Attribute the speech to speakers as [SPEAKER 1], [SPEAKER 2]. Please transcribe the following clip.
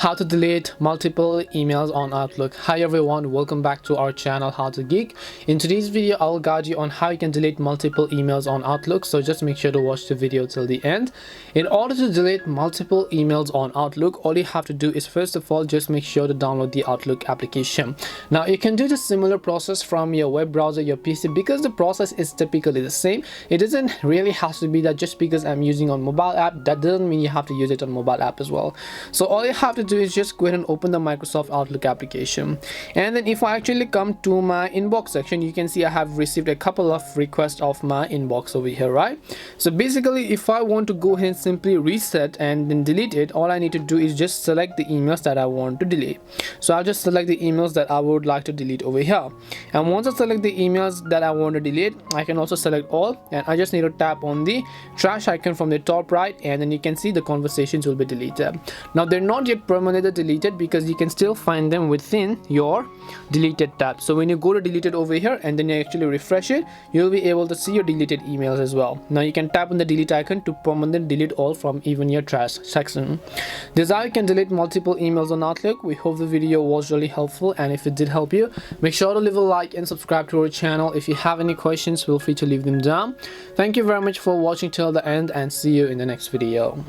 [SPEAKER 1] how to delete multiple emails on Outlook. Hi everyone, welcome back to our channel How to Geek. In today's video I'll guide you on how you can delete multiple emails on Outlook, so just make sure to watch the video till the end. In order to delete multiple emails on Outlook, all you have to do is first of all just make sure to download the Outlook application. Now you can do the similar process from your web browser, your PC, because the process is typically the same. It doesn't really have to be that just because I'm using a mobile app, that doesn't mean you have to use it on mobile app as well. So all you have to do is just go ahead and open the Microsoft Outlook application, and then if I actually come to my inbox section, you can see I have received a couple of requests of my inbox over here, right? So basically if I want to go ahead and simply reset and then delete it, all I need to do is just select the emails that I want to delete. So I'll just select the emails that I would like to delete over here, and once I select the emails that I want to delete, I can also select all, and I just need to tap on the trash icon from the top right, and then you can see the conversations will be deleted. Now they're not yet permanently deleted because you can still find them within your deleted tab. So when you go to deleted over here and then you actually refresh it, you'll be able to see your deleted emails as well. Now you can tap on the delete icon to permanently delete all from even your trash section. This is how you can delete multiple emails on Outlook. We hope the video was really helpful, and if it did help you, make sure to leave a like and subscribe to our channel. If you have any questions, feel free to leave them down. Thank you very much for watching till the end, and see you in the next video.